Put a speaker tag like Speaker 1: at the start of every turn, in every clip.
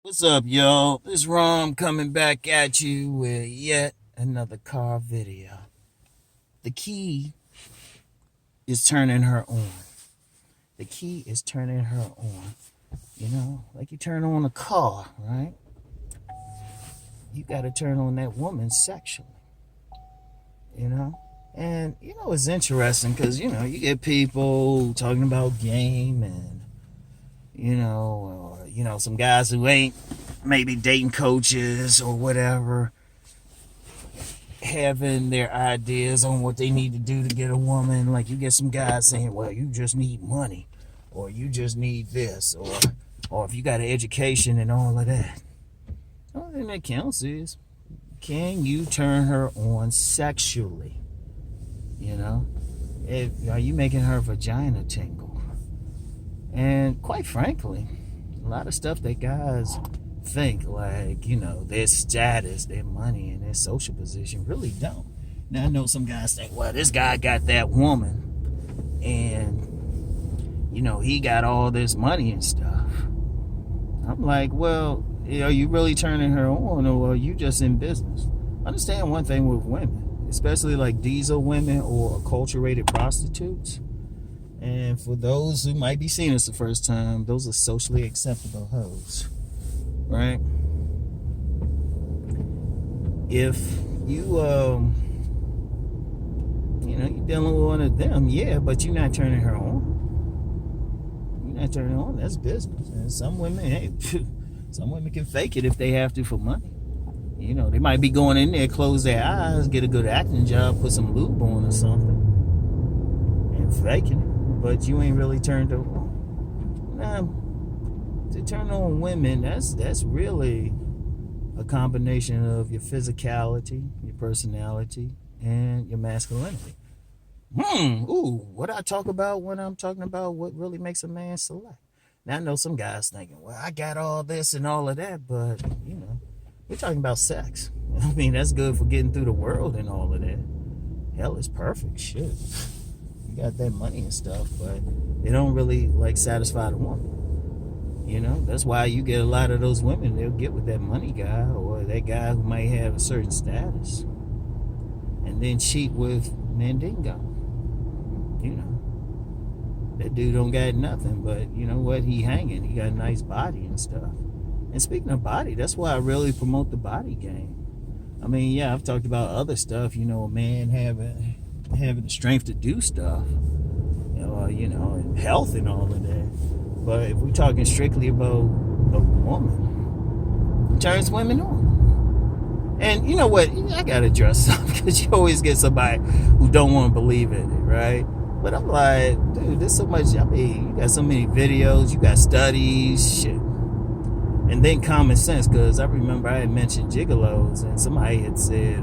Speaker 1: What's up, y'all? This Rom coming back at you with yet another car video. The key is turning her on. The key is turning her on. You know, like you turn on a car, right? You got to turn on that woman sexually. You know? And, it's interesting because, you get people talking about game and, some guys who ain't maybe dating coaches or whatever, having their ideas on what they need to do to get a woman. Like you get some guys saying, well, you just need money, or you just need this, or if you got an education and all of that. The only thing that counts is, can you turn her on sexually? Are you making her vagina tingle? And quite frankly, a lot of stuff that guys think like, their status, their money, and their social position really don't. Now I know some guys think, well, this guy got that woman and, he got all this money and stuff. I'm like, well, are you really turning her on, or are you just in business? Understand one thing with women, especially like diesel women or acculturated prostitutes. And for those who might be seeing this the first time, those are socially acceptable hoes, right? If you, you're dealing with one of them, yeah, but you're not turning her on. You're not turning her on. That's business. And some women, hey, some women can fake it if they have to for money. They might be going in there, close their eyes, get a good acting job, put some lube on or something, and faking it. But you ain't really turned on. Now, to turn on women, that's really a combination of your physicality, your personality, and your masculinity. What I talk about when I'm talking about what really makes a man select. Now, I know some guys thinking, well, I got all this and all of that, but, we're talking about sex. I mean, that's good for getting through the world and all of that. Hell, it's perfect. Shit. You got that money and stuff, but they don't really like satisfy the woman. That's why you get a lot of those women, they'll get with that money guy or that guy who might have a certain status and then cheat with Mandingo. That dude don't got nothing, but you know what? He hanging. He got a nice body and stuff. And speaking of body, that's why I really promote the body game. I mean, yeah, I've talked about other stuff, a man having the strength to do stuff, and health and all of that. But if we're talking strictly about a woman, it turns women on. And you know what? I gotta address something because you always get somebody who don't want to believe in it, right? But I'm like, dude, there's so much. I mean, you got so many videos, you got studies, shit. And then common sense, because I remember I had mentioned gigolos, and somebody had said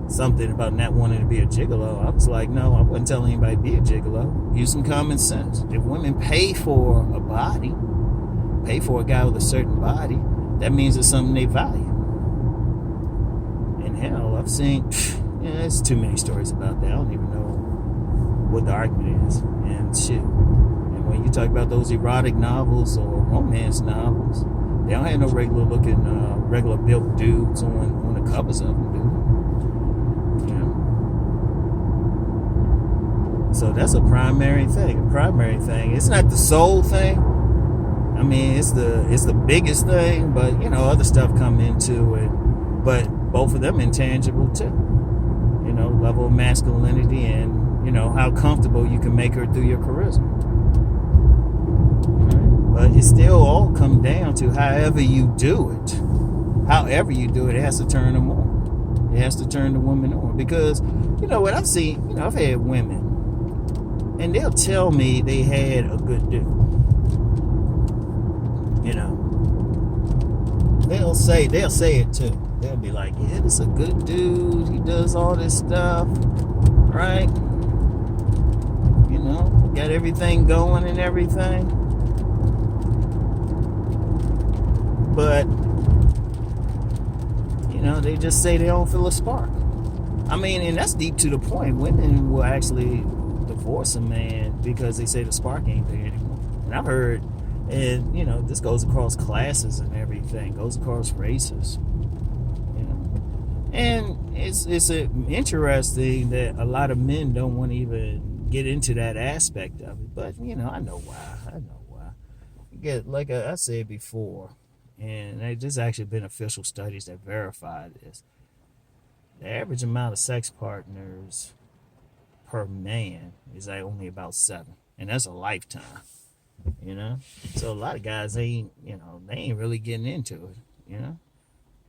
Speaker 1: something about not wanting to be a gigolo. I was like, no, I wouldn't tell anybody to be a gigolo. Use some common sense. If women pay for a body, pay for a guy with a certain body, that means it's something they value. And hell, I've seen, there's too many stories about that. I don't even know what the argument is. And shit. And when you talk about those erotic novels or romance novels, they don't have no regular looking, regular built dudes on the covers of them, dude. So that's a primary thing. It's not the sole thing. I mean, it's the biggest thing, but other stuff come into it. But both of them intangible too. Level of masculinity and how comfortable you can make her through your charisma. But it still all comes down to however you do it. However you do it, it has to turn them on. It has to turn the woman on. Because, what I've seen, I've had women, and they'll tell me they had a good dude. They'll say it too. They'll be like, yeah, this is a good dude. He does all this stuff, right? Got everything going and everything. But, they just say they don't feel a spark. I mean, and that's deep to the point. Women will actually divorce a man because they say the spark ain't there anymore. And I've heard And this goes across classes and everything, goes across races. And it's interesting that a lot of men don't want to even get into that aspect of it. But I know why. Like I said before, and there's actually been official studies that verify this. The average amount of sex partners per man is like only about 7, and that's a lifetime. So a lot of guys ain't they ain't really getting into it.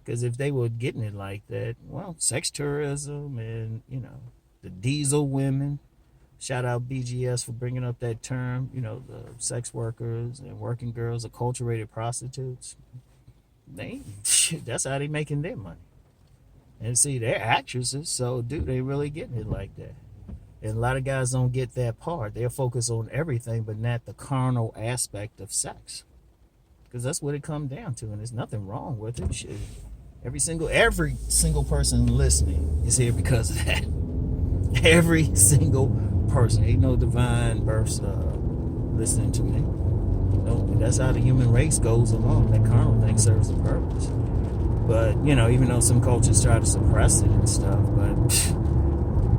Speaker 1: Because if they were getting it like that, well, sex tourism and the diesel women. Shout out BGS for bringing up that term. The sex workers and working girls, acculturated prostitutes. That's how they making their money. And see, they're actresses, so they really getting it like that. And a lot of guys don't get that part. They're focused on everything, but not the carnal aspect of sex. Because that's what it comes down to, and there's nothing wrong with it. Shit. Every single person listening is here because of that. Every single person. Ain't no divine births listening to me. No, that's how the human race goes along. That carnal thing serves a purpose. But, even though some cultures try to suppress it and stuff, but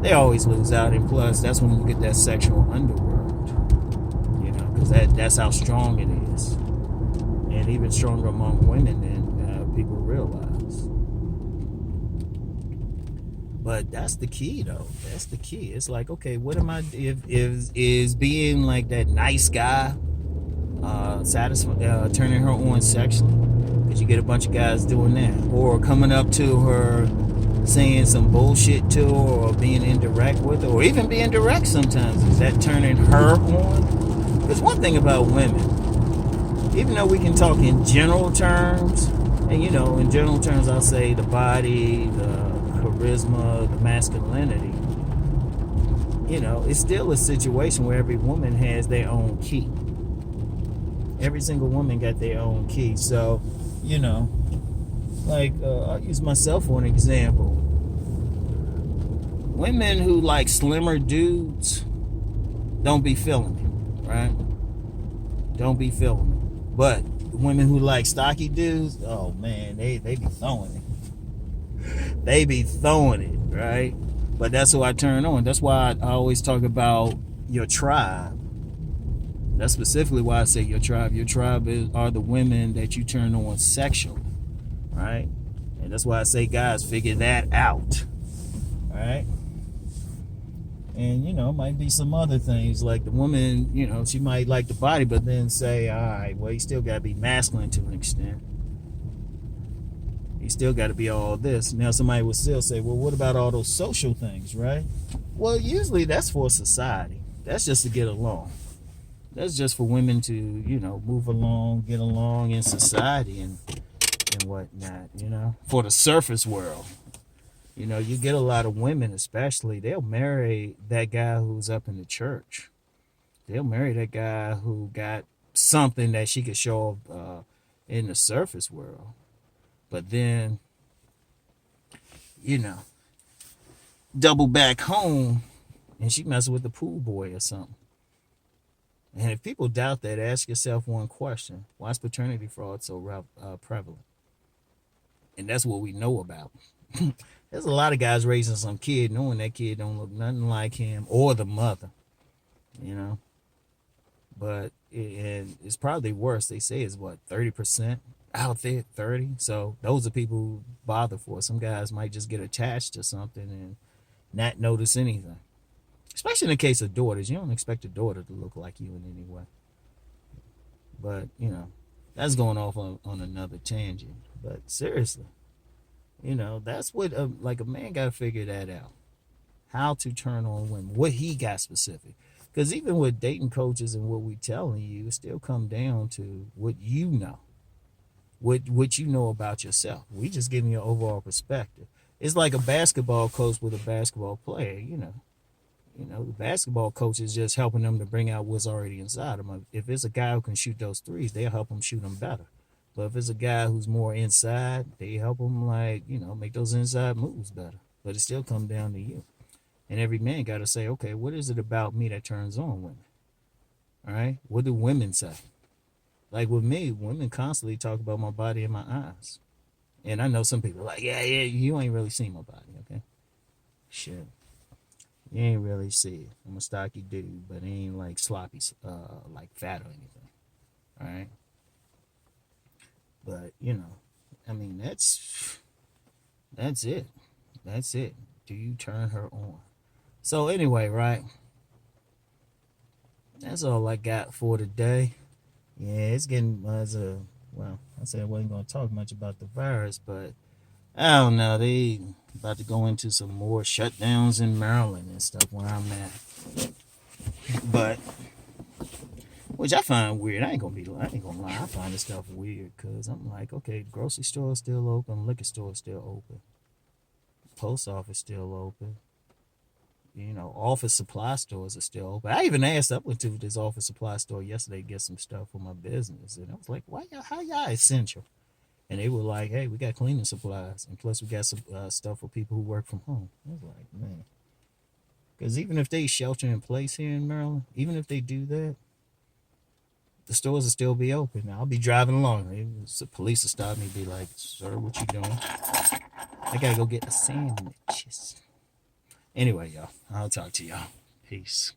Speaker 1: they always lose out. And plus, that's when you get that sexual underworld. Because that's how strong it is. And even stronger among women than people realize. But that's the key, though. That's the key. It's like, okay, what am I? Is being like that nice guy turning her on sexually? Because you get a bunch of guys doing that, or coming up to her, saying some bullshit to her, or being indirect with her, or even being direct sometimes. Is that turning her on? Because one thing about women, even though we can talk in general terms, and in general terms, I'll say the body, the charisma, the masculinity, it's still a situation where every woman has their own key. Every single woman got their own key. So, like, I'll use myself for an example. Women who like slimmer dudes don't be feeling it, right? Don't be feeling it. But women who like stocky dudes, oh man, they be throwing it. They be throwing it, right? But that's who I turn on. That's why I always talk about your tribe. That's specifically why I say your tribe. Your tribe are the women that you turn on sexually, right? And that's why I say, guys, figure that out, right? And, might be some other things. Like the woman, she might like the body, but then say, all right, well, you still got to be masculine to an extent. You still got to be all this. Now somebody will still say, well, what about all those social things, right? Well, usually that's for society. That's just to get along. That's just for women to, move along, get along in society and whatnot, for the surface world. You get a lot of women, especially, they'll marry that guy who's up in the church. They'll marry that guy who got something that she could show in the surface world. But then, double back home and she messes with the pool boy or something. And if people doubt that, ask yourself one question. Why is paternity fraud so prevalent? And that's what we know about. There's a lot of guys raising some kid knowing that kid don't look nothing like him or the mother, But it's probably worse. They say it's 30% out there, 30. So those are people who bother for it. Some guys might just get attached to something and not notice anything. Especially in the case of daughters. You don't expect a daughter to look like you in any way. But, that's going off on another tangent. But seriously, that's what, a man got to figure that out. How to turn on women. What he got specific. Because even with dating coaches and what we telling you, it still come down to what you know. What you know about yourself. We just giving you an overall perspective. It's like a basketball coach with a basketball player, the basketball coach is just helping them to bring out what's already inside them. If it's a guy who can shoot those threes, they'll help him shoot them better. But if it's a guy who's more inside, they help him make those inside moves better. But it still comes down to you. And every man got to say, okay, what is it about me that turns on women? All right? What do women say? Like with me, women constantly talk about my body and my eyes. And I know some people are like, yeah, you ain't really seen my body, okay? Shit. You ain't really see it. I'm a stocky dude, but it ain't like sloppy, like fat or anything. All right. But I mean, that's it. That's it. Do you turn her on? So anyway, right? That's all I got for today. Yeah, it's getting well. I said I wasn't gonna talk much about the virus, but I don't know. They about to go into some more shutdowns in Maryland and stuff where I'm at. But which I find weird. I ain't gonna lie. I find this stuff weird because I'm like, okay, grocery store is still open, liquor store is still open, post office still open. Office supply stores are still open. I even asked, I went to this office supply store yesterday to get some stuff for my business, and I was like, "Why? How y'all essential?" And they were like, "Hey, we got cleaning supplies, and plus we got some stuff for people who work from home." I was like, "Man," because even if they shelter in place here in Maryland, even if they do that, the stores will still be open. I'll be driving along. The police will stop me and be like, "Sir, what you doing?" I gotta go get the sandwiches. Anyway, y'all, I'll talk to y'all. Peace.